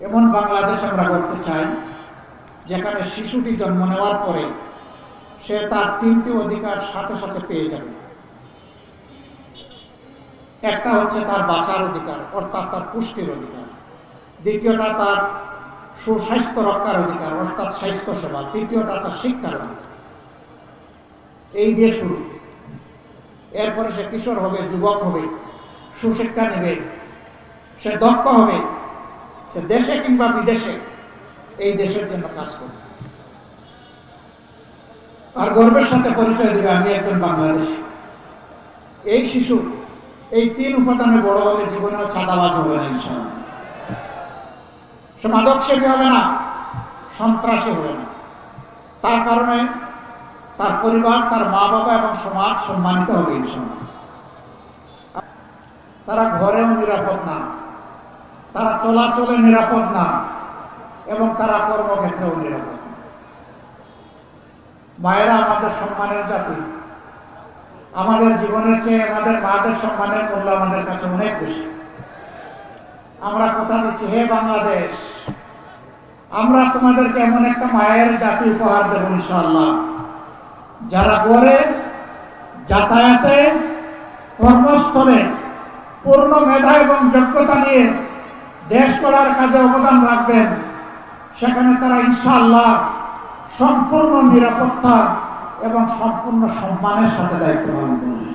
এমন বাংলাদেশ আমরা করতে চাই যেখানে শিশুটি জন্ম নেওয়ার পরে সে তার 3টি অধিকার সাথে সাথে পেয়ে যাবে। একটা হচ্ছে তার বাঁচার অধিকার, অর্থাৎ তার পুষ্টির অধিকার। দ্বিতীয়টা তার সুস্বাস্থ্য রক্ষার অধিকার, অর্থাৎ স্বাস্থ্য সেবা। তৃতীয়টা তার শিক্ষার অধিকার। এই দিয়ে শুরু। এরপরে সে কিশোর হবে, যুবক হবে, সুশিক্ষা নেবে, সে দক্ষ হবে, সে দেশে কিংবা বিদেশে এই দেশের জন্য কাজ করবে আর গর্বের সাথে পরিচয় দিবে আমি একজন বাংলাদেশী। এই শিশু এই 3 উপাদানে বড় হলে জীবনেও চাঁদাবাজ হবে না ইনশাআল্লাহ। সে মাদক সেবী হবে না, সন্ত্রাসী হবে না। তার কারণে তার পরিবার, তার মা বাবা এবং সমাজ সম্মানিত হবে ইনশাআল্লাহ। তারা ঘরেও নিরাপদ না, তারা চলাচলে নিরাপদ না, এবং তারা কর্মক্ষেত্রেও নিরাপদ না। মায়েরা আমাদের সম্মানের জাতি। আমাদের জীবনের চেয়ে আমাদের মাদের সম্মানের মূল্য আমাদের কাছে অনেক বেশি। আমরা কথা দিচ্ছি, হে বাংলাদেশ, আমরা তোমাদেরকে এমন একটা মায়ের জাতি উপহার দেব ইনশাআল্লাহ, যারা গড়ে, যাতায়াতে, কর্মস্থলে পূর্ণ মেধা এবং যোগ্যতা নিয়ে দেশ গড়ার কাজে অবদান রাখবেন। সেখানে তারা ইনশাআল্লাহ সম্পূর্ণ নিরাপত্তা এবং সম্পূর্ণ সম্মানের সাথে দায়িত্ব পালন করবে।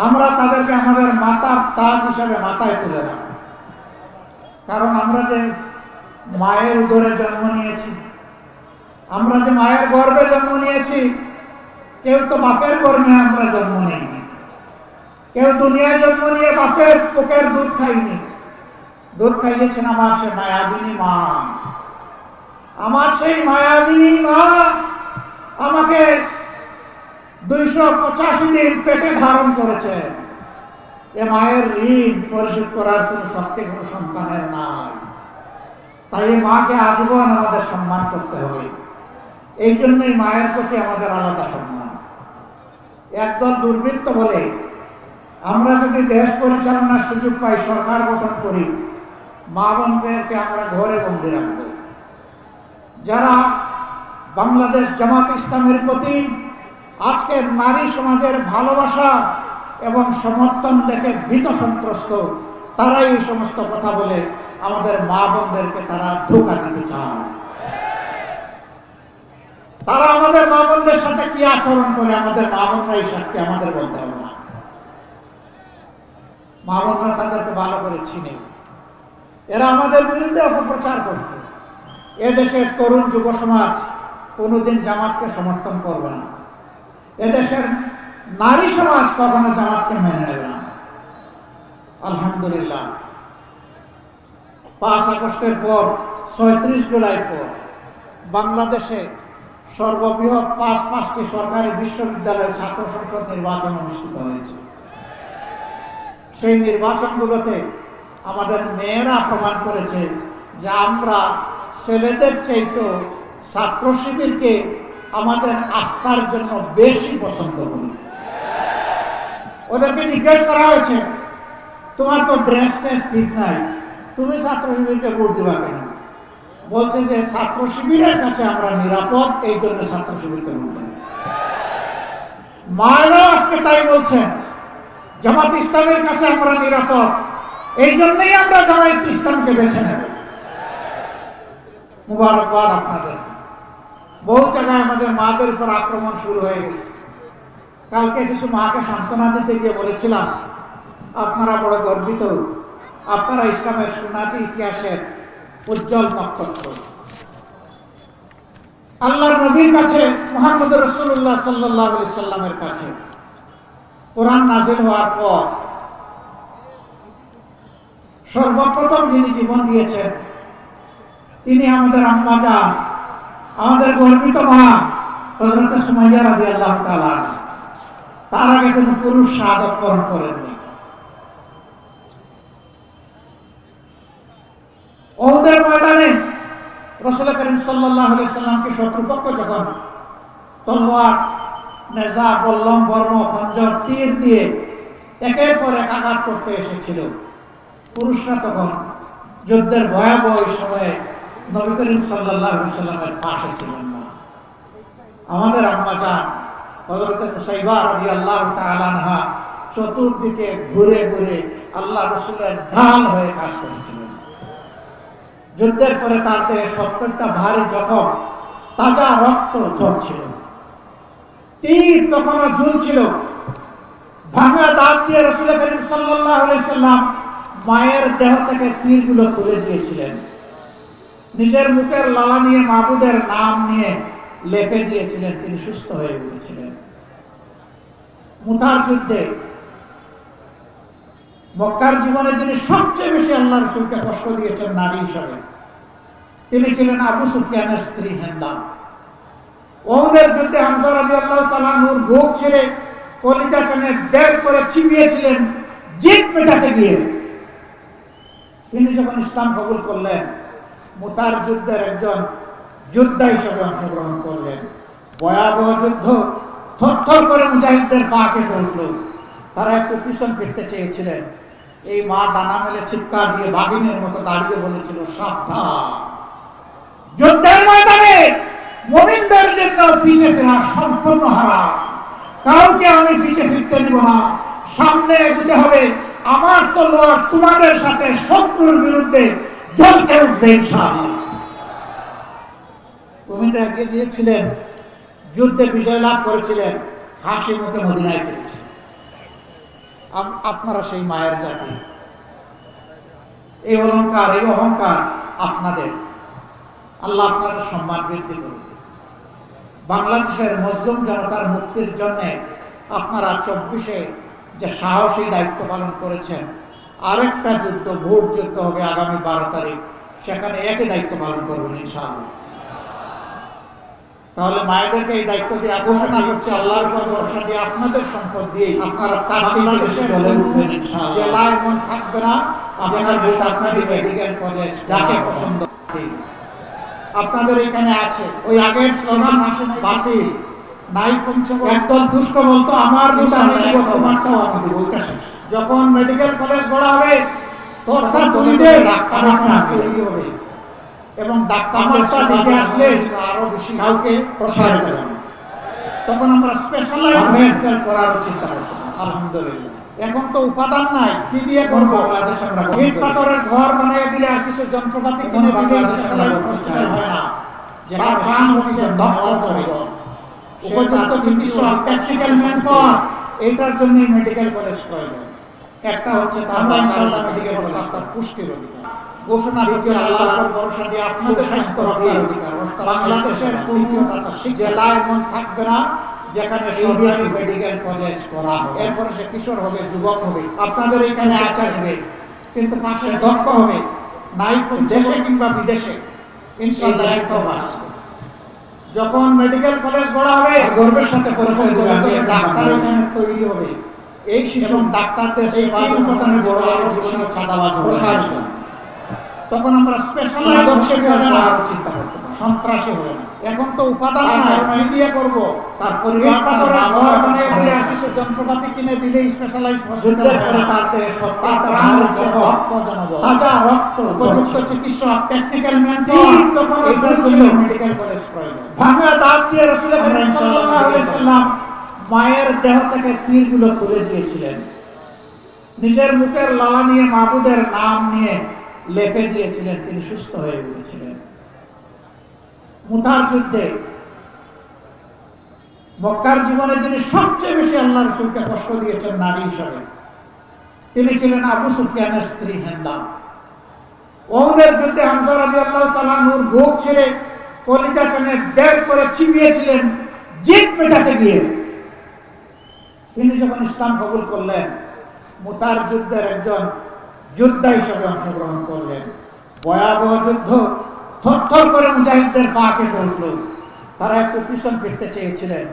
আমরা তাদেরকে আমাদের মাতার তাজ হিসাবে মাথায় তুলে রাখব। কারণ আমরা যে মায়ের উদরে জন্ম নিয়েছি, আমরা যে মায়ের গর্ভে জন্ম নিয়েছি, কেউ তো বাপের গর্ভে আমরা জন্ম নেইনি। কেউ দুনিয়ায় জন্ম নিয়ে বাপের বুকের দুধ খাইনি। দুধ খাইয়েছেন আমার সে মায়াবিনী মা। আমার সেই মায়াবিনী মা আমাকে 285 দিন পেটে ধারণ করেছেন। এ মায়ের ঋণ পরিশোধ করার কোন শক্তি কোন সন্তানের নাই। তাই মাকে আজীবন আমাদের সম্মান করতে হবে। এই জন্যই মায়ের প্রতি আমাদের আলাদা সম্মান। একদল দুর্বৃত্ত বলে আমরা যদি দেশ পরিচালনার সুযোগ পাই, সরকার গঠন করি, মা বোনদেরকে আমরা ঘরে বন্দী রাখবো। যারা বাংলাদেশ জামাত ইসলামের প্রতি আজকে নারী সমাজের ভালোবাসা এবং সমর্থন দেখে ভীত সন্ত্রস্ত, তারাই এই সমস্ত কথা বলে আমাদের মা বোনদেরকে তারা ধোঁকা দিতে চায়। তারা আমাদের মা বোনদের সাথে কি আচরণ করে, আমাদের মা বোনরা এই সাথে আমাদের বলতে হবে না। মা বোনরা তাদেরকে ভালো করে চিনে। এরা আমাদের বিরুদ্ধে অপপ্রচার করছে। এদেশের তরুণ যুব সমাজ কোনোদিন জামাতকে সমর্থন করবে না। এদেশের নারী সমাজ কখনো জামাতকে মেনে নেবে না। আলহামদুলিল্লাহ, 5 আগস্টের পর, 36 জুলাই পর বাংলাদেশে সর্ববৃহৎ 5টি সরকারি বিশ্ববিদ্যালয়ের ছাত্র সংসদ নির্বাচন অনুষ্ঠিত হয়েছে। সেই নির্বাচনগুলোতে আমাদের মেয়েরা প্রমাণ করেছে যে আমরা ছেলেদের চাইতে ছাত্র শিবিরকে আমাদের আস্থার জন্য বেশি পছন্দ করি। ওদেরকে জিজ্ঞেস করা হয়েছে, তোমার তো ড্রেস ঠিক নাই, তুমি ছাত্র শিবিরকে ভোট দিবা কেন? বলছে যে ছাত্র শিবিরের কাছে আমরা নিরাপদ, এই জন্য ছাত্র শিবিরকে ভোট দেব। মায়েরাও আজকে তাই বলছেন, জামাত ইসলামের কাছে আমরা নিরাপদ, এই জন্যই আমরা জামাত ইসলামকে বেছে নেব। মুবারকবাদ আপনাদের। বহু জায়গায় আমাদের মাদের উপর আক্রমণ শুরু হয়ে গেছে। কালকে কিছু মাকে সান্ত্বনা দিতে গিয়ে বলেছিলাম, আপনারা বড় গর্বিত, আপনারা ইসলামের সুনাতি ইতিহাসের উজ্জ্বল নক্ষত্র। আল্লাহর নবীর কাছে, মুহাম্মদ রাসূলুল্লাহ সাল্লাল্লাহু আলাইহি সাল্লামের কাছে কোরআন নাযিল হওয়ার পর সর্বপ্রথম যিনি জীবন দিয়েছেন তিনি আমাদের আম্মা জান, আমাদের গর্বিত মা হযরত সুমাইয়া রাদিয়াল্লাহু তাআলা। তার আগে কোনো পুরুষ শাহাদাত বরণ করেননি। উহুদের ময়দানে রাসূল করিম সাল্লাল্লাহু আলাইহি সাল্লামকে শত্রুপক্ষ যখন তলোয়ার, নেজা, বল্লম, বর্ম, খঞ্জর, তীর দিয়ে একের পর এক আঘাত করতে এসেছিল, পুরুষরা তখন যুদ্ধের ভয়াবহ সময়ে নবী করিম সাল্লাল্লাহু আলাইহি সাল্লামের পাশে ছিলেন না। আমাদের আম্মা জান হযরত মুসাইবা রাদিয়াল্লাহু তাআলা আনহা চতুর্দিকে ঘুরে ঘুরে আল্লাহ রাসূলের ঢাল হয়ে কাজ করেছিলেন। যুদ্ধের পরে তার দেহে 70টা ভারী জখম, তাজা রক্ত ঝরছিল, তীর তখনও ঝুলছিল। ভাঙা দাঁত দিয়ে রাসূল করিম সাল্লাল্লাহু আলাইহি সাল্লাম মায়ের দেহ থেকে তীরগুলো তুলে দিয়েছিলেন। নিজের মুখের লালা নিয়ে মাবুদের নাম নিয়ে লেপে দিয়েছিলেন, তিনি সুস্থ হয়ে উঠেছিলেন। মুতার যুদ্ধে মক্কার জীবনে যিনি সবচেয়ে বেশি আল্লাহ রাসূলকে কষ্ট দিয়েছেন নারী হিসাবে, তিনি ছিলেন আবু সুফিয়ানের স্ত্রী হিন্দা। ওদের যুদ্ধে হামজা রাদিয়াল্লাহু তাআলা আনহুর বুক ছিঁড়ে কলিজা টেনে বের করে চিবিয়েছিলেন জিদ মেটাতে গিয়ে। তিনি যখন ইসলাম কবুল করলেন, মুতার যুদ্ধের একজন যোদ্ধা হিসেবে অংশগ্রহণ করলেন। ভয়াবহ যুদ্ধ, থরথর করে মুজাহিদদের পা কেঁপে উঠল। তারা একটু পিছন ফিরতে চেয়েছিলেন, এই মা ডানা মেলে চিৎকার দিয়ে বাঘিনীর মতো দাঁড়িয়ে বলেছিল, সাবধান, যুদ্ধের ময়দানে মুমিনদের জন্য পিছে ফেরা সম্পূর্ণ হারাম। কাউকে আমি পিছে ফিরতে দিব না, সামনে এগোতে হবে। আমার তলোয়ার তোমাদের সাথে শত্রুর বিরুদ্ধে জ্বলতে উঠবে ইনশাআল্লাহ। মুমিনরা এগিয়ে দিয়েছিলেন, যুদ্ধে বিজয় লাভ করেছিলেন, হাসি মুখে মদিনায় ফিরেছিলেন। আপনারা সেই মায়ের জাতি, এই অলংকার, এই অহংকার আপনাদের। আল্লাহ আপনাদের সম্মান বৃদ্ধি করুন। বাংলাদেশের মুসলিম জনতার মুক্তির জন্য আপনারা 24-এ যে সাহসী দায়িত্ব পালন করেছেন, আরেকটা যুদ্ধ, ভোট যুদ্ধ হবে আগামী 12 তারিখ, সেখানে একই দায়িত্ব পালন করবেন ইনশাআল্লাহ। তাহলে মায়েদেরকে এই দায়িত্ব দিয়ে ঘোষণা করছে, আল্লাহর উপর ভরসা দিয়ে আপনাদের সম্পদ দিয়ে আপনারা তার জেলায় মন থাকবে না। আপনার সরকারি মেডিকেল কলেজ যাকে পছন্দ আপনাদের এখানে আছে। ওই আগের স্লোগান আসে বাতিল নাই পঞ্চম, একদল দুষ্ট বলতো আমার তোমারটাও আমি দেব, ওইটা শেষ। যখন মেডিকেল কলেজ গড়া হবে তৈরি হবে এবং ডাক্তারটা দিকে আসলে আরো বেশি কাউকে প্রসারিত হবে। তখন আমরা স্পেশালাইজড মেডিকেল করার চিন্তা করতাম। আলহামদুলিল্লাহ এখন তো উপাদান নাই, কি দিয়ে করব? বাংলাদেশ আমরা ইট পাথরের ঘর বানিয়ে দিলে আর কিছু যন্ত্রপাতি কিনে দিলে স্পেশালাইজড হসপিটাল হয় না। যেটা প্রাণ হচ্ছে ডক্টর, উপযুক্ত চিকিৎসা, টেকনিক্যাল ম্যানপাওয়ার, এইটার জন্য মেডিকেল কলেজ প্রয়োজন। একটা হচ্ছে আমরা ইনশাআল্লাহ মেডিকেল কলেজ, তার পুষ্টির অধিকার ঘোষণা করছে আল্লাহর ভরসা দিয়ে আপনাদের স্বাস্থ্য রক্ষার অধিকার। বাংলাদেশের জেলায় এমন থাকবে না যেখানে সরকারি মেডিকেল কলেজ করা হবে। এরপরে সে কিশোর হবে, যুবক হবে, আপনাদের এখানে আসবে, কিন্তু পাশে দক্ষ হবে, নাই দেশে কিংবা বিদেশে ইনশাআল্লাহ আসবে। যখন মেডিকেল কলেজ গড়া হবে, গর্বের সাথে পরিচয় দেবে, ডাক্তার এখানে তৈরি হবে। এই শিশু ডাক্তারদের সেই বাধ্যতামূলক বড় আরো জীবনে চাঁদাবাজ প্রসার, তখন আমরা স্পেশালাইজড করার চিন্তা করতে পারি, সন্ত্রাসী হবে না। এখন তো উপাদান নাই, দিয়ে করব, তার পরিবার ঘর বানিয়ে দিলে আর কিছু যন্ত্রপাতি কিনে দিলে স্পেশালাইজড হসপিটাল করে তার দেহে 70টা তাজা রক্ত, উপযুক্ত চিকিৎসা, টেকনিক্যাল ম্যানপাওয়ার, তখন ওইটার জন্য মেডিকেল কলেজ প্রয়োজন। ভাঙা দাঁত দিয়ে রাসূল করিম সাল্লাল্লাহু আলাইহি সাল্লাম মায়ের দেহ থেকে তীরগুলো তুলে দিয়েছিলেন। নিজের মুখের লালা নিয়ে মাবুদের নাম নিয়ে লেপে দিয়েছিলেন, তিনি সুস্থ হয়ে উঠেছিলেন। মুতার যুদ্ধে মক্কার জীবনে যিনি সবচেয়ে বেশি আল্লাহ রাসূলকে কষ্ট দিয়েছেন নারী হিসাবে, তিনি ছিলেন আবু সুফিয়ানের স্ত্রী হিন্দা। ওদের যুদ্ধে হামজা রাদিয়াল্লাহু তাআলা আনহুর বুক ছিঁড়ে কলিজা টেনে বের করে চিবিয়েছিলেন জিদ মেটাতে গিয়ে। তিনি যখন ইসলাম কবুল করলেন, মুতার যুদ্ধের একজন যোদ্ধা হিসেবে অংশগ্রহণ করলেন। ভয়াবহ যুদ্ধ, থরথর করে মুজাহিদদের পা কেঁপে উঠল। তারা একটু পিছন ফিরতে চেয়েছিলেন,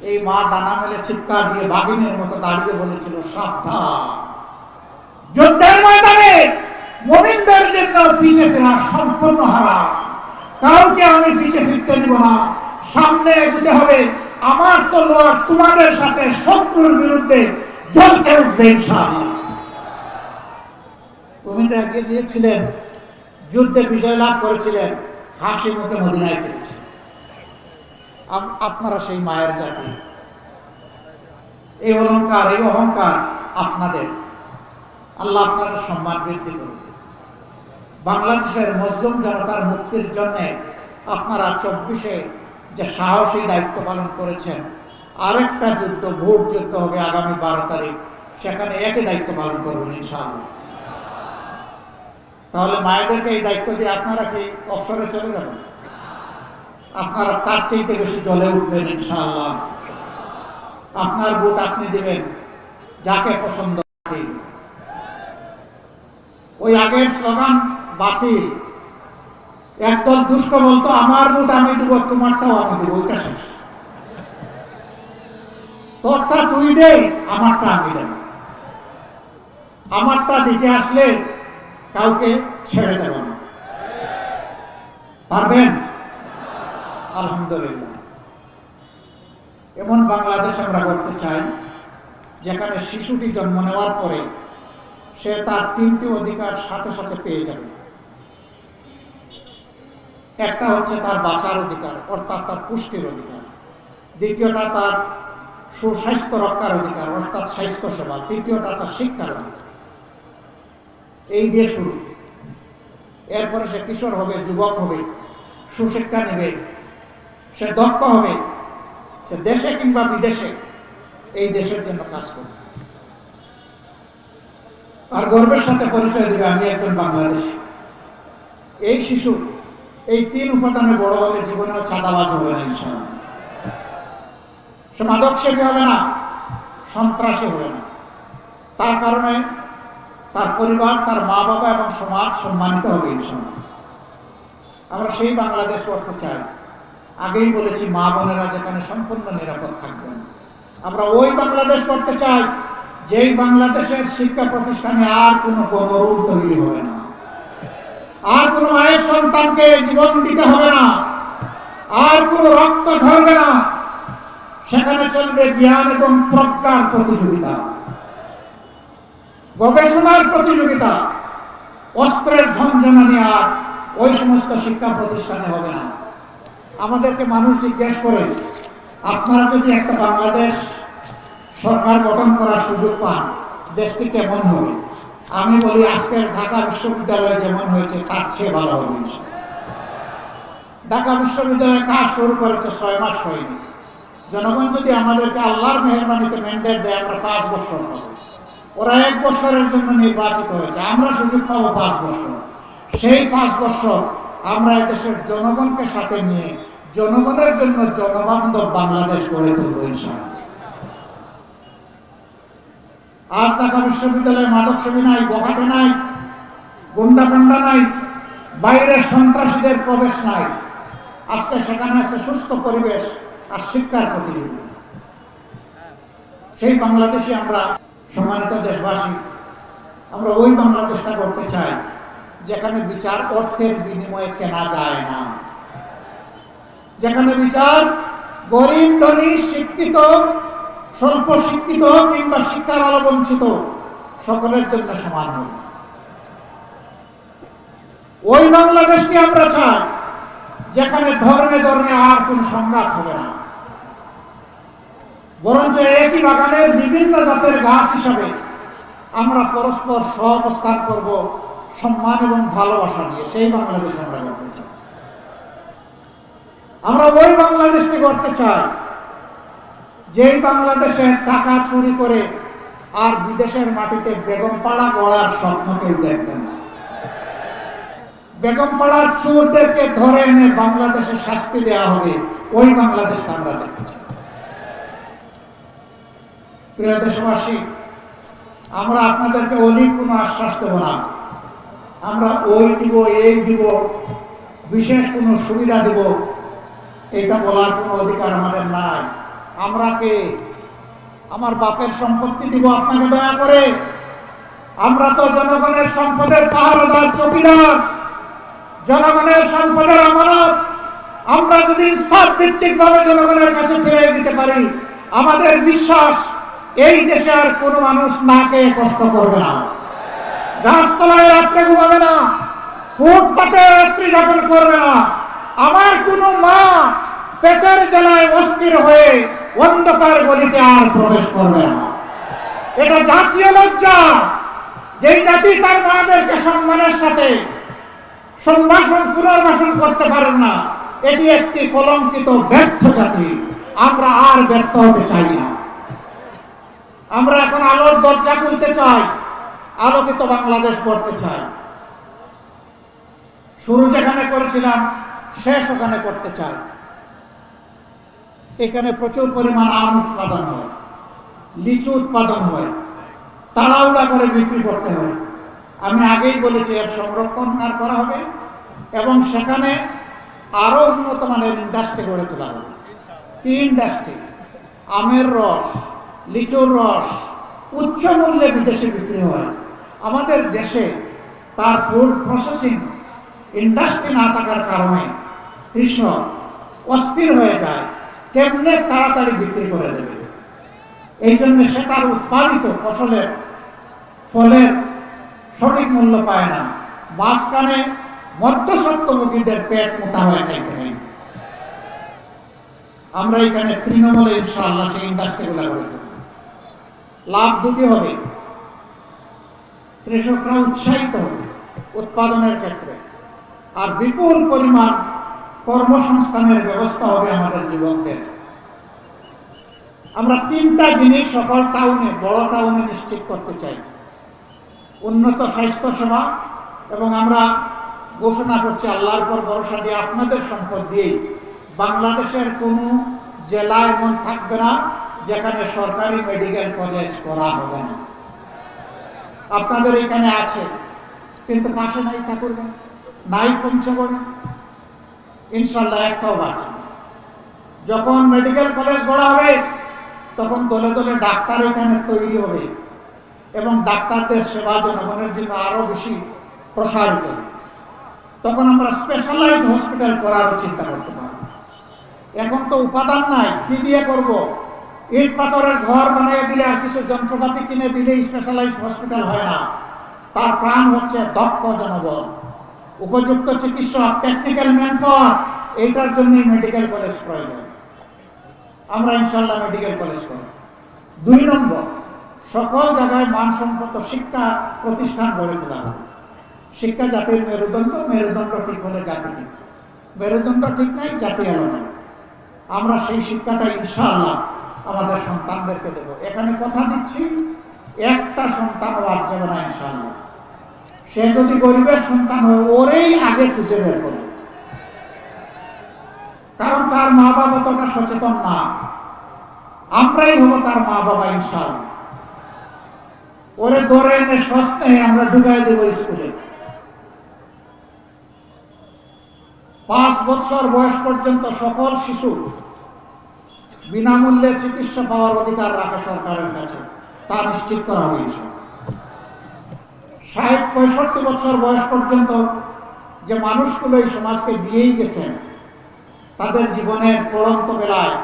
এই মা ডানা মেলে চিৎকার দিয়ে বাঘিনীর মতো দাঁড়িয়ে বলেছিল, সাবধান, যুদ্ধের ময়দানে মুমিনদের জন্য পিছে ফেরা সম্পূর্ণ হারাম। কাউকে আমি পিছে ফিরতে দিব না, সামনে এগোতে হবে। আমার তলোয়ার তোমাদের সাথে শত্রুর বিরুদ্ধে জ্বলতে উঠবে ইনশাআল্লাহ। মুমিনরা এগিয়ে দিয়েছিলেন, যুদ্ধে বিজয় লাভ করেছিলেন, হাসি মুখে মদিনায় ফিরেছেন। আপনারা সেই মায়ের জাতি। এই অলংকার, এই অহংকার আপনাদের। আল্লাহ আপনাদের সম্মান বৃদ্ধি করবে। বাংলাদেশের মুসলিম জনতার মুক্তির জন্য আপনারা 24-এ যে সাহসী দায়িত্ব পালন করেছেন, আরেকটা যুদ্ধ, ভোট যুদ্ধ হবে আগামী 12 তারিখ, সেখানে একই দায়িত্ব পালন করবেন ইনশাআল্লাহ। তাহলে মায়েদেরকে এই দায়িত্ব দিয়ে আপনারা কি অবসরে চলে যাবেন? আপনারা তার চাইতে বেশি জ্বলে উঠবেন ইনশাআল্লাহ। আপনার ভোট আপনি দিবেন যাকে পছন্দ। ওই আগের স্লোগান বাতিল। একদল দুষ্ট বলতো আমার ভোট আমি দেবো, তোমারটাও আমি দেবো, ওইটা শেষ। তোরটা তুই দে, আমারটা আমি দেব। আমারটা দিতে আসলে কাউকে ছেড়ে দেব না। পারবেন? আলহামদুলিল্লাহ। এমন বাংলাদেশ আমরা করতে চাই যেখানে শিশুটি জন্ম নেওয়ার পরে সে তার 3টি অধিকার সাথে সাথে পেয়ে যাবে। একটা হচ্ছে তার বাঁচার অধিকার, অর্থাৎ তার পুষ্টির অধিকার। দ্বিতীয়টা তার সুস্বাস্থ্য রক্ষার অধিকার, অর্থাৎ স্বাস্থ্য সেবা। তৃতীয়টা তার শিক্ষার অধিকার। এই দিয়ে শুরু। এরপরে সে কিশোর হবে, যুবক হবে, সুশিক্ষা নেবে, সে দক্ষ হবে, সে দেশে কিংবা বিদেশে এই দেশের জন্য কাজ করবে। আর গর্বের সাথে পরিচয় দেবে আমি একজন বাংলাদেশী। এই শিশু এই 3 উপাদানে বড় হলে জীবনেও চাঁদাবাজ হবে না ইনশাআল্লাহ। সে মাদক সেবী হবে না, সন্ত্রাসী হবে না। তার কারণে তার পরিবার, তার মা বাবা এবং সমাজ সম্মানিত হবে ইনশাআল্লাহ। আমরা সেই বাংলাদেশ করতে চাই। আগেই বলেছি, মা বোনেরা যেখানে সম্পূর্ণ নিরাপদ থাকবেন। আমরা ওই বাংলাদেশ করতে চাই যেই বাংলাদেশের শিক্ষা প্রতিষ্ঠানে আর কোনো গণরুল তৈরি হবে না, আর কোনো মায়ের সন্তানকে জীবন দিতে হবে না, আর কোনো রক্ত ঝরবে না। সেখানে চলবে জ্ঞান এবং প্রজ্ঞার প্রতিযোগিতা, গবেষণার প্রতিযোগিতা। অস্ত্রের ঝনঝনানি আর ওই সমস্ত শিক্ষা প্রতিষ্ঠানে হবে না। আমাদেরকে মানুষ জিজ্ঞেস করে, আপনারা যদি একটা বাংলাদেশ সরকার গঠন করার সুযোগ পান, দেশটি কেমন হবে? আমি বলি, আজকের ঢাকা বিশ্ববিদ্যালয় যেমন হয়েছে তার চেয়ে ভালো হবে। ঢাকা বিশ্ববিদ্যালয়ে কাজ শুরু করেছে 6 মাস হয়নি। জনগণ যদি আমাদেরকে আল্লাহর মেহেরবানিতে ম্যান্ডেট দেয়, আমরা 5 বছর পাবো। ওরা 1 বছরের জন্য নির্বাচিত হয়েছে, আমরা সুযোগ পাবো 5 বছর। সেই 5 বছর আমরা এদেশের জনগণকে সাথে নিয়ে জনগণের জন্য জনবান্ধব বাংলাদেশ গড়ে তুলব ইনশাআল্লাহ। আজ ঢাকা বিশ্ববিদ্যালয়ে মাদক সেবী নাই, বখাটে নাই, গুন্ডাপান্ডা নাই, বাইরের সন্ত্রাসীদের প্রবেশ নাই। আজকে সেখানে আছে সুস্থ পরিবেশ আর শিক্ষার প্রতিযোগিতা। সেই বাংলাদেশে আমরা, সম্মানিত দেশবাসী, আমরা ওই বাংলাদেশটা করতে চাই যেখানে বিচার অর্থের বিনিময়ে কেনা যায় না, যেখানে বিচার গরিব, ধনী, শিক্ষিত, স্বল্প শিক্ষিত কিংবা শিক্ষার আলো বঞ্চিত সকলের জন্য সমান হবে। ওই বাংলাদেশকে আমরা চাই যেখানে ধর্মে ধর্মে আর কোন সংঘাত হবে না, বরঞ্চ একই বাগানের বিভিন্ন জাতের গাছ হিসাবে আমরা পরস্পর সহাবস্থান করব সম্মান এবং ভালোবাসা নিয়ে। সেই বাংলাদেশ আমরা করতে চাই। আমরা ওই বাংলাদেশকে করতে চাই যেই বাংলাদেশে টাকা চুরি করে আর বিদেশের মাটিতে বেগমপাড়া গড়ার স্বপ্ন কেউ দেখবে না। বেগমপাড়ার চোরদেরকে ধরে এনে বাংলাদেশে শাস্তি দেওয়া হবে, ওই বাংলাদেশটা আমরা দেখতে চাই। প্রিয় দেশবাসী, আমরা আপনাদেরকে অধিক কোনো আশ্বাস দেব না। আমরা ওই দিব, এই দিব, বিশেষ কোনো সুবিধা দিব, এটা বলার কোনো অধিকার আমাদের নাই। আমরা কে? আমার বাপের সম্পত্তি দিব আপনাকে দয়া করে? আমরা তো জনগণের সম্পদের পাহারাদার, চৌকিদার, জনগণের সম্পদের আমানত। আমরা যদি ইনসাফ ভিত্তিক ভাবে জনগণের কাছে ফিরিয়ে দিতে পারি, আমাদের বিশ্বাস এই দেশে আর কোনো মানুষ না খেয়ে কষ্ট করবে না, গাছতলায় রাত্রে ঘুমাবে না, ফুটপাতে রাত্রি যাপন করবে না। আমার কোন মা পেটের জ্বালায় অস্থির হয়ে অন্ধকার গলিতে আর প্রবেশ করবে না। এটা জাতীয় লজ্জা। যেই জাতি তার মাদেরকে সম্মানের সাথে সম্ভাষণ পুনর্বাসন করতে পারেন না, এটি একটি কলঙ্কিত ব্যর্থ জাতি। আমরা আর ব্যর্থ হতে চাই না। আমরা এখন আলোর দরজা খুলতে চাই, আলোকিত বাংলাদেশ করতে চাই। শুরু যেখানে করেছিলাম শেষ ওখানে করতে চাই। এখানে প্রচুর পরিমাণ আম উৎপাদন হয়, লিচু উৎপাদন হয়, তাড়াহুড়া করে বিক্রি করতে হয়। আমি আগেই বলেছি এর সংরক্ষণ আর করা হবে এবং সেখানে আরো উন্নত মানের ইন্ডাস্ট্রি গড়ে তোলা হবে। কি ইন্ডাস্ট্রি? আমের রস, লিচুর রস উচ্চ মূল্যে বিদেশে বিক্রি হয়। আমাদের দেশে তার ফুড প্রসেসিং ইন্ডাস্ট্রি না থাকার কারণে কৃষক অস্থির হয়ে যায়, কেমনে তাড়াতাড়ি বিক্রি করে দেবে। এই জন্য সে তার উৎপাদিত ফলের সঠিক মূল্য পায় না। মাঝখানে মধ্যস্বত্বভোগীদের পেট মোটা হয়ে খাইতে হয়। আমরা এখানে তৃণমূলে ইনশাআল্লাহ সেই ইন্ডাস্ট্রিগুলো গড়ে তুলব। লাভ দুটি হবে, কৃষকরা উৎসাহিত হবে উৎপাদনের ক্ষেত্রে, আর বিপুল পরিমাণ কর্মসংস্থানের ব্যবস্থা হবে আমাদের যুবকদের। আমরা তিনটা জিনিস সকল টাউনে, বড় টাউনে নিশ্চিত করতে চাই। উন্নত স্বাস্থ্য সেবা, এবং আমরা ঘোষণা করছি আল্লাহর পর ভরসা দিয়ে আপনাদের সম্পদ দিয়েই বাংলাদেশের কোনো জেলা এমন থাকবে না যেখানে সরকারি মেডিকেল কলেজ করা হবে না। আপনাদের এখানে আছে, কিন্তু পাশে নাই ঠাকুরগাঁও, নাই পঞ্চগড়ে, ইনশাল্লাহ একটাও বাঁচে না। যখন মেডিকেল কলেজ গড়া হবে তখন দলে দলে ডাক্তার এখানে তৈরি হবে এবং ডাক্তারদের সেবা জনগণের জন্য আরো বেশি প্রসারিত হবে। তখন আমরা স্পেশালাইজড হসপিটাল করার চিন্তা করতে পারব। এখন তো উপাদান নাই, কি দিয়ে করব? ইট পাথরের ঘর বানিয়ে দিলে আর কিছু যন্ত্রপাতি কিনে দিলে স্পেশালাইজড হসপিটাল হয় না। তার প্রাণ হচ্ছে দক্ষ জনবল, উপযুক্ত চিকিৎসক, টেকনিক্যাল ম্যান পাওয়ার। এইটার জন্যই মেডিকেল কলেজ প্রয়োজন। আমরা ইনশাল্লাহ মেডিকেল কলেজ করব। 2 নম্বর, সকল জায়গায় মানসম্মত শিক্ষা প্রতিষ্ঠান গড়ে তোলা হবে। শিক্ষা জাতির মেরুদণ্ড, মেরুদণ্ড ঠিক হলে জাতি ঠিক, মেরুদণ্ড ঠিক নাই জাতি এলো না। আমরা সেই শিক্ষাটা ইনশাআল্লাহ আমাদের সন্তানদেরকে দেব। এখানে কথা দিচ্ছি, একটা সন্তান বাদ যাবে না ইনশাআল্লাহ। সে যদি গরিবের সন্তান হয়, ওরেই আগে খুঁজে বের করবে, কারণ তার মা বাবা ততটা সচেতন না। আমরাই হবো তার মা বাবা ইনশাআল্লাহ। ওরে ধরে এনে সস্তায় আমরা ঢুকাই দেবো স্কুলে। 5 বছর বয়স পর্যন্ত সকল শিশু বিনামূল্যে চিকিৎসা পাওয়ার অধিকার রাখে সরকারের কাছে, তা নিশ্চিত করা হবে ইনশাআল্লাহ। 60-65 বছর বয়স পর্যন্ত যে মানুষগুলো এই সমাজকে দিয়েই গেছেন, তাদের জীবনের পড়ন্ত বেলায়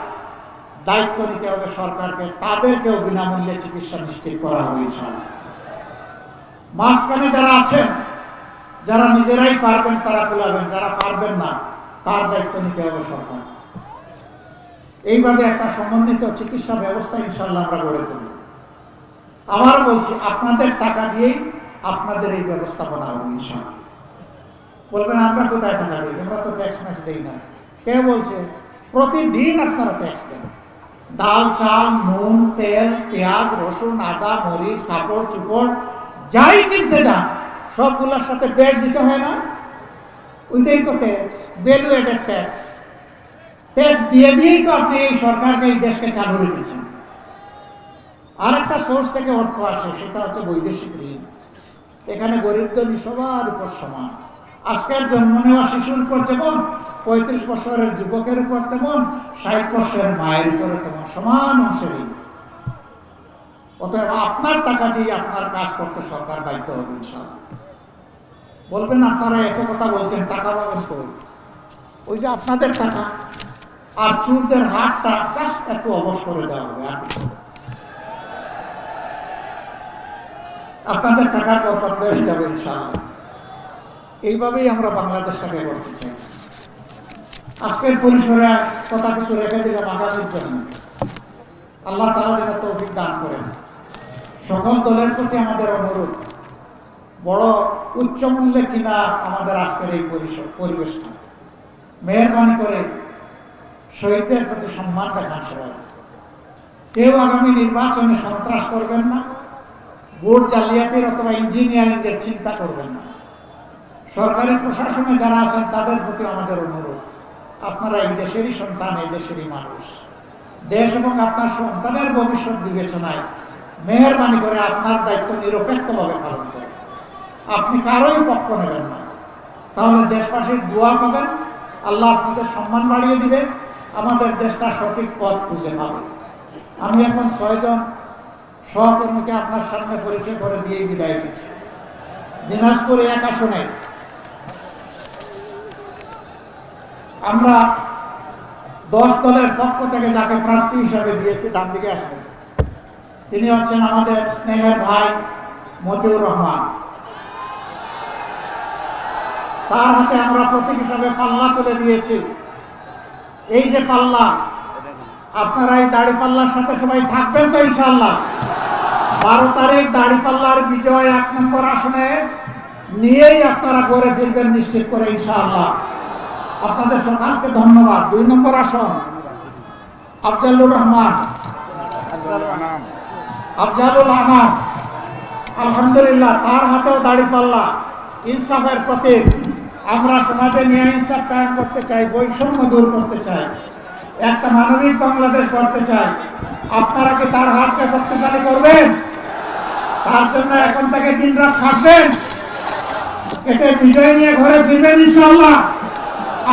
দায়িত্ব নিতে হবে সরকারকে, তাদেরকেও বিনামূল্যে চিকিৎসা নিশ্চিত করা হবে ইনশাআল্লাহ। মাঝখানে যারা আছেন, যারা নিজেরাই পারবেন তারা কুলাবেন, যারা পারবেন না তার দায়িত্ব নিতে হবে সরকার। এইভাবে একটা সমন্বিত চিকিৎসা ব্যবস্থা ইনশাআল্লাহ আমরা গড়ে তুলব। আবার বলছি, আপনাদের টাকা দিয়েই আপনাদের এই ব্যবস্থাপনা হবে ইনশাআল্লাহ। বলবেন আমরা কোথায় টাকা দিই? আমরা তো ট্যাক্স ম্যাক্স দিই না। কে বলছে? প্রতিদিন আপনারা ট্যাক্স দেন। ডাল, চাল, নুন, তেল, পেঁয়াজ, রসুন, আদা, মরিচ, কাপড় চোপড় যাই কিনতে যান, সবগুলোর সাথে পেট দিতে হয় না? ওইটাই তো tax, value aided tax. Tax দিয়ে দিয়েই তো আপনি এই সরকারকে, এই দেশকে চালু রেখেছেন। আর একটা সোর্স থেকে অর্থ আসে, সেটা হচ্ছে বৈদেশিক ঋণ। এখানে গরিব ধনী সবার উপর সমান। আজকের জন্ম নেওয়া শিশুর উপর যেমন, 35 বছরের যুবকের উপর তেমন, 60 বছরের মায়ের উপরে তেমন, সমান অংশের ঋণ। অতএব আপনার টাকা দিয়ে আপনার কাজ করতে সরকার বাধ্য হবে ইনশাআল্লাহ। বলবেন আপনারা এত কথা বলছেন, টাকা পাবেন কই? ওই যে আপনাদের টাকা, আর চুরদের হাতটা জাস্ট একটু অবশ করে দেওয়া হবে। আপনাদের টাকার বরকত বেড়ে যাবে ইনশাআল্লাহ। এইভাবেই আমরা বাংলাদেশটাকে করতে চাই। আজকের পরিসরে কথা কিছু রেখে দিলাম আগামীর জন্য। আল্লাহ তাআলা যেন তৌফিক দান করেন। সকল দলের প্রতি আমাদের অনুরোধ, বড় উচ্চ মূল্যে কিনা আমাদের আজকের এই পরিবেশটা, মেহরবানি করে শহীদদের প্রতি সম্মান দেখান সবাই। কেউ আগামী নির্বাচনে সন্ত্রাস করবেন না, ভোট জালিয়াতির অথবা ইঞ্জিনিয়ারিং এর চিন্তা করবেন না। সরকারি প্রশাসনে যারা আছেন তাদের প্রতি আমাদের অনুরোধ, আপনারা এই দেশেরই সন্তান, এই দেশেরই মানুষ। দেশ এবং আপনার সন্তানের ভবিষ্যৎ বিবেচনায় মেহরবানি করে আপনার দায়িত্ব নিরপেক্ষভাবে পালন করেন। আপনি কারোই পক্ষ নেবেন না, তাহলে দেশবাসীর দোয়া পাবেন, আল্লাহ আপনাদের সম্মান বাড়িয়ে দিবে, আমাদের দেশটা সঠিক পথ খুঁজে পাবে। আমি এখন 6 জন সহকর্মীকে আপনার সামনে পরিচয় করে দিয়ে বিদায় দিচ্ছি। দিনাজপুর 1 আসনে আমরা 10 দলের পক্ষ থেকে যাকে প্রার্থী হিসাবে দিয়েছি, ডান দিকে আসবেন, তিনি হচ্ছেন আমাদের স্নেহের ভাই মতিউর রহমান। তার হাতে আমরা প্রতীক হিসাবে পাল্লা তুলে দিয়েছি। এই যে পাল্লা, আপনারা এই দাড়ি পাল্লার সাথে সবাই থাকবেন তো ইনশাআল্লাহ? 12 তারিখ দাড়ি পাল্লার বিজয় 1 নম্বর আসনে নিয়েই আপনারা ঘরে ফিরবেন নিশ্চিত করে ইনশাআল্লাহ। আপনাদের সরকারকে ধন্যবাদ। 2 নম্বর আসন আফজালুর রহমান, আফজালুল আনাম, আলহামদুলিল্লাহ তার হাতেও দাড়ি পাল্লা, ইনসাফের প্রতীক। আমরা সমাজে ন্যায় ইনসাফ কায়েম করতে চাই, বৈষম্য দূর করতে চাই, একটা মানবিক বাংলাদেশ করতে চাই। আপনারা কি তার হাতকে শক্তিশালী করবেন? তার জন্য এখন থেকে দিনরাত খাটবেন, এতে বিজয় নিয়ে ঘরে ফিরবেন ইনশাআল্লাহ।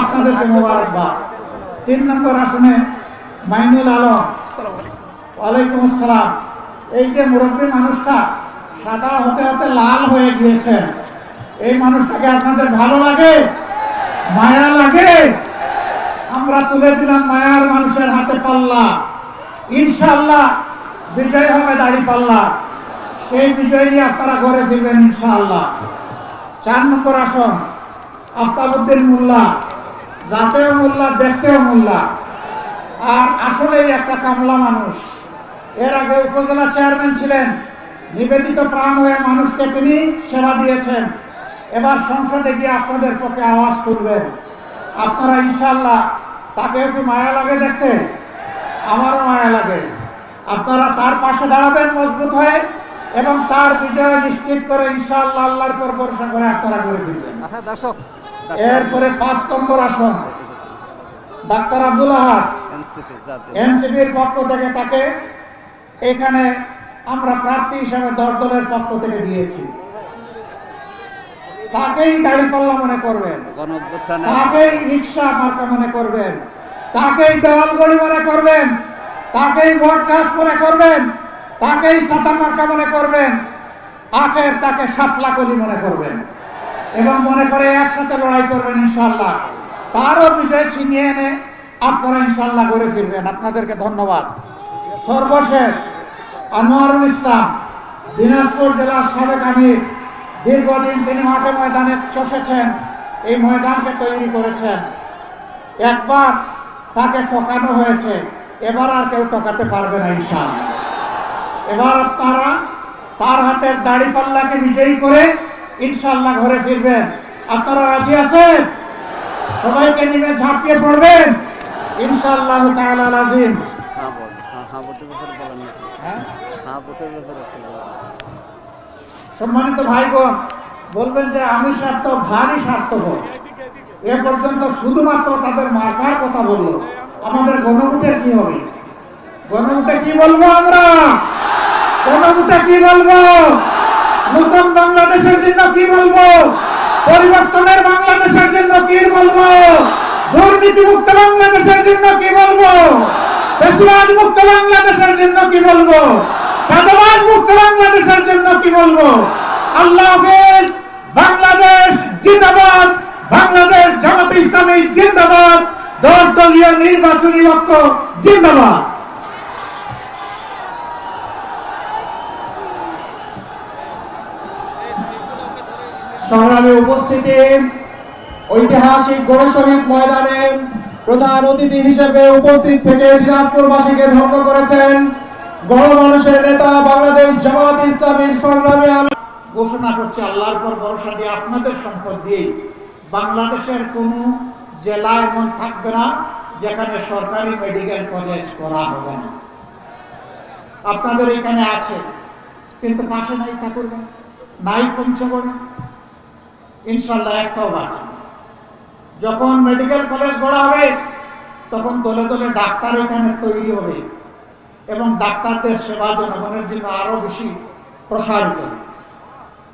আপনাদেরকে মোবারকবাদ। 3 নম্বর আসনে মাইনুল আলম। ওয়ালাইকুম আসসালাম। এই যে মুরব্বী মানুষটা সাদা হতে হতে লাল হয়ে গিয়েছেন, এই মানুষটাকে আপনাদের ভালো লাগে, মায়া লাগে? আমরা তুলে দিলাম মায়ার মানুষের হাতে পাল্লা, ইনশাআল্লাহ বিজয় হবে দাড়ি পাল্লা। সেই বিজয় নিয়ে আপনারা ঘরে ফিরবেন ইনশাআল্লাহ। 4 নম্বর আসন আফতাবউদ্দিন মোল্লা, জাতেও মোল্লা, দেখতেও মোল্লা, আর আসলেই একটা কামলা মানুষ। এর আগে উপজেলা চেয়ারম্যান ছিলেন, নিবেদিত প্রাণ হয়ে মানুষকে তিনি সেবা দিয়েছেন। এবার সংসদে গিয়ে আপনাদের পক্ষে আওয়াজ তুলবেন। আপনারা ইনশাআল্লাহ, তাকেও কি মায়া লাগে দেখতে? আমারও মায়া লাগে। আপনারা তার পাশে দাঁড়াবেন মজবুত হয়ে এবং তার বিজয় নিশ্চিত করে ইনশাআল্লাহ আল্লাহর উপর ভরসা করে আপনারা করে ফিরবেন। এরপরে 5 নম্বর আসন ডাক্তার আব্দুল আহাদ, এনসিপির পক্ষ থেকে তাকে এখানে আমরা প্রার্থী হিসাবে 10 দলের পক্ষ থেকে দিয়েছি। তাকেই দাঁড়িপাল্লা মনে করবেন, তাকেই রিক্সা মার্কা মনে করবেন, তাকেই দেওয়ালগড়ি মনে করবেন, তাকেই ভোট কাজ মনে করবেন, তাকেই সাদা মার্কা মনে করবেন, আখের তাকে শাপলাকলি মনে করবেন এবং মনে করে একসাথে লড়াই করবেন ইনশাআল্লাহ। তারও বিজয় ছিনিয়ে এনে আপনারা ইনশাআল্লাহ ঘুরে ফিরবেন। আপনাদেরকে ধন্যবাদ। সর্বশেষ আনোয়ারুল ইসলাম, দিনাজপুর জেলার সাবেক আমির। দীর্ঘদিন তিনি মাঠে ময়দানে চষেছেন, এই ময়দানকে তৈরি করেছেন। একবার তাকে ঠকানো হয়েছে, এবার আর কেউ ঠকাতে পারবে না ইনশাআল্লাহ। এবার আপনারা তার হাতের দাড়ি পাল্লাকে বিজয়ী করে ইনশাআল্লাহ ঘরে ফিরবেন। আপনারা রাজি আছেন? সবাইকে নিয়ে ঝাঁপিয়ে পড়বেন ইনশাআল্লাহ তাআলা আযীম। সম্মানিত ভাইগণ, বলবেন যে আমি স্বার্থ ভারী স্বার্থপর, এ পর্যন্ত শুধুমাত্র তাদের মার্কার কথা বললো। আমাদের গণভোটের কি হবে? গণভোটে কি বলবো আমরা? গণভোটে কি বলবো? নতুন বাংলাদেশের জন্য কি বলবো? পরিবর্তনের বাংলাদেশের জন্য কি বলবো? দুর্নীতি মুক্ত বাংলাদেশের জন্য কি বলবো? বেশিরভাগ মুক্ত বাংলাদেশের জন্য কি বলবো? চাঁদাবাজ মুক্ত বাংলাদেশের জন্য কি বলবো? আল্লাহ হাফেজ। বাংলাদেশ জিন্দাবাদ, বাংলাদেশ জামাতে ইসলামী জিন্দাবাদ, 10 দলীয় নির্বাচনী ঐক্য জিন্দাবাদ। সবাই সংগ্রামে উপস্থিতি, ঐতিহাসিক গণশহীদ ময়দানে প্রধান অতিথি হিসেবে উপস্থিত থেকে দিনাজপুরবাসীকে ধন্য করেছেন গণমানুষের নেতা বাংলাদেশ জামায়াত ইসলামীর সংগ্রামী ঘোষণা করছে আল্লাহর পর ভরসা দিয়ে আপনাদের সম্পদ দিয়ে বাংলাদেশের কোনো জেলা এমন থাকবে না যেখানে সরকারি মেডিকেল কলেজ করা হবে না। আপনাদের এখানে আছে, কিন্তু পাশে নাই ঠাকুরগাঁ, নাই পঞ্চগড়ে, ইনশাল্লাহ একটাও বাঁচে। যখন মেডিকেল কলেজ গড়া হবে তখন দলে দলে ডাক্তার এখানে তৈরি হবে এবং ডাক্তারদের সেবা জনগণের জন্য আরো বেশি প্রসারিত হবে।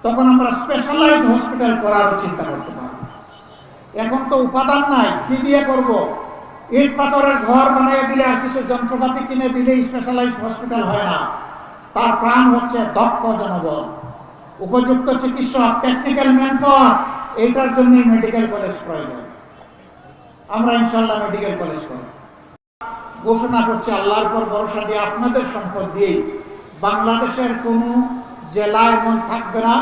তখন আমরা স্পেশালাইজড হসপিটাল করার চিন্তা করতে পারব। এখন তো উপাদান নাই, কি দিয়ে করব? ইট পাথরের ঘর বানিয়ে দিলে আর কিছু যন্ত্রপাতি কিনে দিলে স্পেশালাইজড হসপিটাল হয় না। তার প্রাণ হচ্ছে দক্ষ জনবল, উপযুক্ত চিকিৎসক, টেকনিক্যাল ম্যান পাওয়ার। এইটার জন্যই মেডিকেল কলেজ প্রয়োজন। আমরা ইনশাল্লাহ মেডিকেল কলেজ করব। ঘোষণা করছে আল্লাহর পর ভরসা দিয়ে আপনাদের সম্পদ দিয়ে বাংলাদেশের কোনো জেলা এমন থাকবে না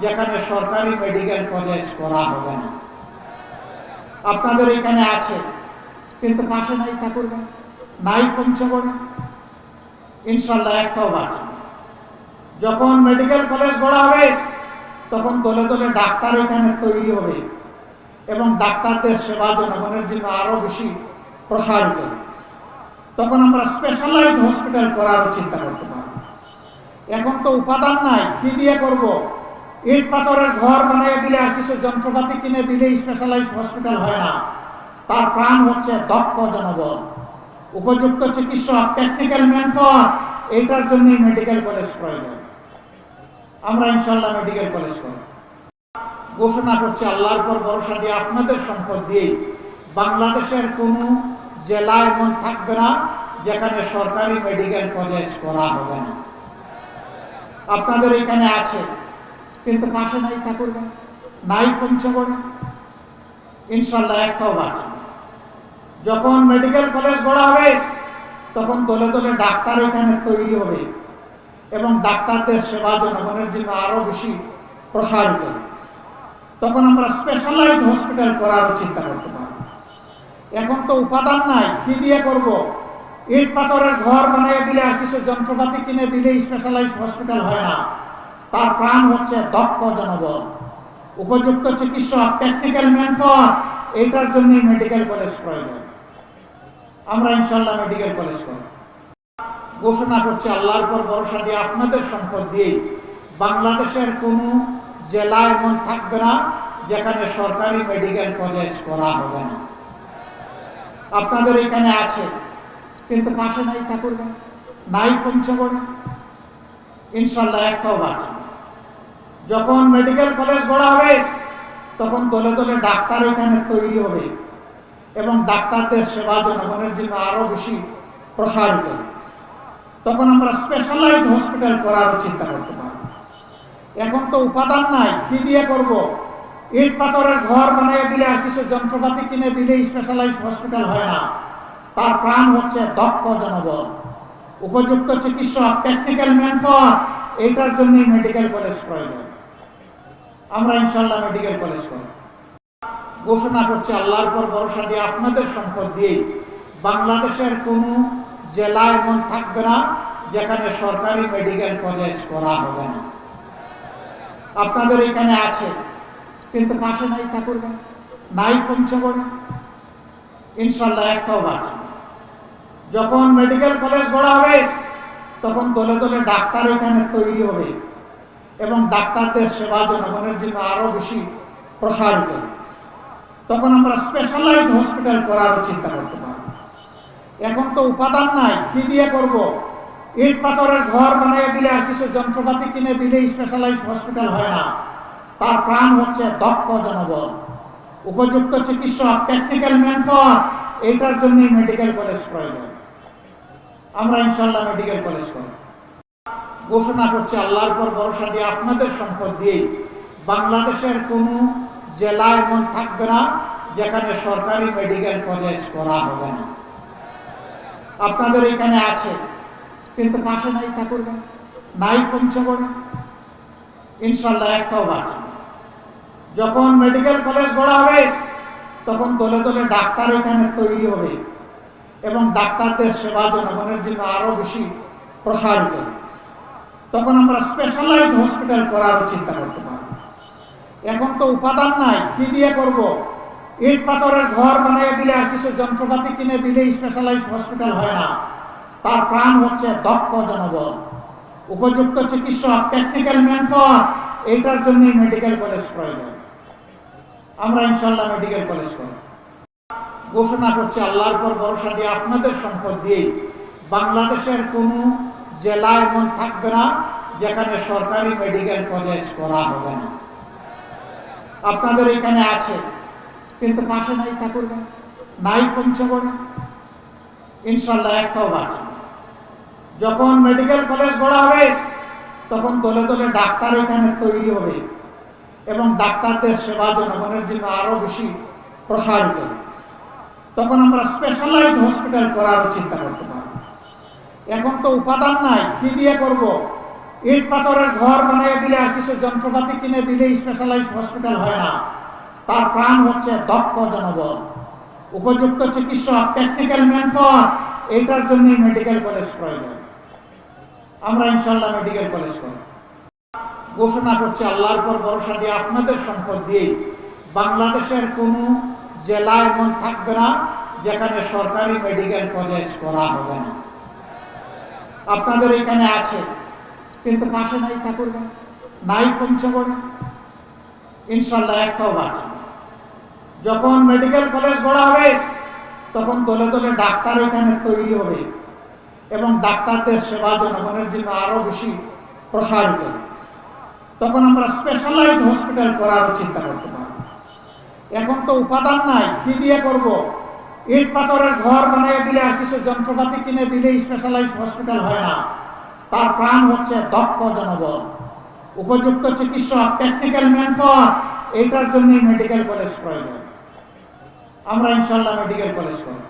যেখানে সরকারি মেডিকেল কলেজ করা হবে না। আপনাদের এখানে আছে, কিন্তু পাশে নাই ঠাকুরগাঁ, নাই পঞ্চগড়ে, ইনশাল্লাহ একটাও বাঁচে। যখন মেডিকেল কলেজ গড়া হবে তখন দলে দলে ডাক্তার এখানে তৈরি হবে এবং ডাক্তারদের সেবা জনগণের জন্য আরো বেশি প্রসারিত হবে। তখন আমরা স্পেশালাইজড হসপিটাল করার চিন্তা করতে পারব। এখন তো উপাদান নাই, কি দিয়ে করব? ইট পাথরের ঘর বানিয়ে দিলে আর কিছু যন্ত্রপাতি কিনে দিলে স্পেশালাইজড হসপিটাল হয় না। তার প্রাণ হচ্ছে দক্ষ জনবল, উপযুক্ত চিকিৎসক, টেকনিক্যাল ম্যান পাওয়ার। এইটার জন্যই মেডিকেল কলেজ প্রয়োজন। আমরা ইনশাল্লাহ মেডিকেল কলেজ করব। ঘোষণা করছে আল্লাহর পর ভরসা দিয়ে আপনাদের সম্পদ দিয়ে বাংলাদেশের কোনো জেলা এমন থাকবে না যেখানে সরকারি মেডিকেল কলেজ করা হবে না। আপনাদের এখানে আছে, কিন্তু পাশে নাই ঠাকুরগাঁ, নাই পঞ্চগড়ে, ইনশাল্লাহ একটাও বাঁচে। যখন মেডিকেল কলেজ গড়া হবে তখন দলে দলে ডাক্তার এখানে তৈরি হবে এবং ডাক্তারদের সেবা জনগণের জন্য আরো বেশি প্রসারিত হবে। তখন আমরা স্পেশালাইজড হসপিটাল করার চিন্তা করতে পারব। এখন তো উপাদান নাই, কি দিয়ে করব? ইট পাথরের ঘর বানিয়ে দিলে আর কিছু যন্ত্রপাতি কিনে দিলে স্পেশালাইজড হসপিটাল হয় না। তার প্রাণ হচ্ছে দক্ষ জনবল, উপযুক্ত চিকিৎসক, টেকনিক্যাল ম্যান পাওয়ার। এইটার জন্যই মেডিকেল কলেজ প্রয়োজন। আমরা ইনশাল্লাহ মেডিকেল কলেজ করব। ঘোষণা করছে আল্লাহর পর ভরসা দিয়ে আপনাদের সম্পদ দিয়ে বাংলাদেশের কোনো জেলা এমন থাকবে না যেখানে সরকারি মেডিকেল কলেজ করা হবে না। আপনাদের এখানে আছে, কিন্তু পাশে নাই ঠাকুরগাঁ, নাই পঞ্চগড়ে, ইনশাল্লাহ একটাও বাঁচে। যখন মেডিকেল কলেজ গড়া হবে তখন দলে দলে ডাক্তার এখানে তৈরি হবে এবং ডাক্তারদের সেবা জনগণের জন্য আরো বেশি প্রসারিত হবে। তখন আমরা স্পেশালাইজড হসপিটাল করার চিন্তা করতে পারব। এখন তো উপাদান নাই, কি দিয়ে করব? ইট পাথরের ঘর বানিয়ে দিলে আর কিছু যন্ত্রপাতি কিনে দিলে স্পেশালাইজড হসপিটাল হয় না। তার প্রাণ হচ্ছে দক্ষ জনবল, উপযুক্ত চিকিৎসক, টেকনিক্যাল ম্যান পাওয়ার। এইটার জন্যই মেডিকেল কলেজ প্রয়োজন। আমরা ইনশাল্লাহ মেডিকেল কলেজ করব। ঘোষণা করছে আল্লাহর পর ভরসা দিয়ে আপনাদের সম্পদ দিয়ে বাংলাদেশের কোনো জেলা এমন থাকবে না যেখানে সরকারি মেডিকেল কলেজ করা হবে না। আপনাদের এখানে আছে, কিন্তু পাশে নাই ঠাকুরগাঁ, নাই পঞ্চগড়ে, ইনশাল্লাহ একটাও বাঁচে। যখন মেডিকেল কলেজ গড়া হবে তখন দলে দলে ডাক্তার এখানে তৈরি হবে এবং ডাক্তারদের সেবা জনগণের জন্য আরো বেশি প্রসারিত হবে। তখন আমরা স্পেশালাইজড হসপিটাল করার চিন্তা করতে পারব। এখন তো উপাদান নাই, কি দিয়ে করব? ইট পাথরের ঘর বানিয়ে দিলে আর কিছু যন্ত্রপাতি কিনে দিলে স্পেশালাইজড হসপিটাল হয় না। তার প্রাণ হচ্ছে দক্ষ জনবল, উপযুক্ত চিকিৎসক, টেকনিক্যাল ম্যান পাওয়ার। এইটার জন্যই মেডিকেল কলেজ প্রয়োজন। আমরা ইনশাল্লাহ মেডিকেল কলেজ করব। ঘোষণা করছে আল্লাহর পর ভরসা দিয়ে আপনাদের সম্পদ দিয়ে বাংলাদেশের কোনো জেলা এমন থাকবে না যেখানে সরকারি মেডিকেল কলেজ করা হবে না। আপনাদের এখানে আছে, কিন্তু পাশে নাই ঠাকুরগাঁ, নাই পঞ্চগড়ে, ইনশাল্লাহ একটাও বাঁচে। যখন মেডিকেল কলেজ গড়া হবে তখন দলে দলে ডাক্তার এখানে তৈরি হবে এবং ডাক্তারদের সেবা জনগণের জন্য আরো বেশি প্রসারিত হবে। তখন আমরা স্পেশালাইজড হসপিটাল করার চিন্তা করতে পারব। এখন তো উপাদান নাই, কি দিয়ে করব? ইট পাথরের ঘর বানিয়ে দিলে আর কিছু যন্ত্রপাতি কিনে দিলে স্পেশালাইজড হসপিটাল হয় না। তার প্রাণ হচ্ছে দক্ষ জনবল, উপযুক্ত চিকিৎসক, টেকনিক্যাল ম্যান পাওয়ার। এইটার জন্যই মেডিকেল কলেজ প্রয়োজন। আমরা ইনশাল্লাহ মেডিকেল কলেজ করব। ঘোষণা করছি আল্লাহর উপর ভরসা দিয়ে, আপনাদের সম্পদ দিয়ে বাংলাদেশের কোনো জেলা এমন থাকবে না যেখানে সরকারি মেডিকেল কলেজ করা হবে না। আপনাদের এখানে আছে, কিন্তু পাশে নাই ঠাকুরগাঁ, নাই পঞ্চগড়ে, ইনশাল্লাহ একটাও বাঁচবে না। যখন মেডিকেল কলেজ গড়া হবে তখন দলে দলে ডাক্তার এখানে তৈরি হবে এবং ডাক্তারদের সেবা জনগণের জন্য আরো বেশি প্রসারিত হবে। তখন আমরা স্পেশালাইজড হসপিটাল করার চিন্তা করতে পারব। এখন তো উপাদান নাই, কি দিয়ে করব? ইট পাথরের ঘর বানিয়ে দিলে আর কিছু যন্ত্রপাতি কিনে দিলে স্পেশালাইজড হসপিটাল হয় না। তার প্রাণ হচ্ছে দক্ষ জনবল, উপযুক্ত চিকিৎসক, টেকনিক্যাল ম্যান পাওয়ার। এইটার জন্যই মেডিকেল কলেজ প্রয়োজন। আমরা ইনশাল্লাহ মেডিকেল কলেজ করব। ঘোষণা করছি আল্লাহর উপর ভরসা দিয়ে, আপনাদের সম্পদ দিয়ে বাংলাদেশের কোনো জেলা এমন থাকবে না যেখানে সরকারি মেডিকেল কলেজ করা হবে না। আপনাদের এখানে আছে, কিন্তু পাশে নাই ঠাকুরগাঁ, নাই পঞ্চগড়ে, ইনশাল্লাহ একটাও বাঁচবে না। যখন মেডিকেল কলেজ গড়া হবে তখন দলে দলে ডাক্তার এখানে তৈরি হবে এবং ডাক্তারদের সেবা জনগণের জন্য আরো বেশি প্রসারিত হবে। তখন আমরা স্পেশালাইজড হসপিটাল করার চিন্তা করতে পারব। এখন তো উপাদান নাই, কি দিয়ে করব? ইট পাথরের ঘর বানিয়ে দিলে আর কিছু যন্ত্রপাতি কিনে দিলে স্পেশালাইজড হসপিটাল হয় না। তার প্রাণ হচ্ছে দক্ষ জনবল, উপযুক্ত চিকিৎসক, টেকনিক্যাল ম্যান পাওয়ার। এইটার জন্যই মেডিকেল কলেজ প্রয়োজন। আমরা ইনশাল্লাহ মেডিকেল কলেজ করব।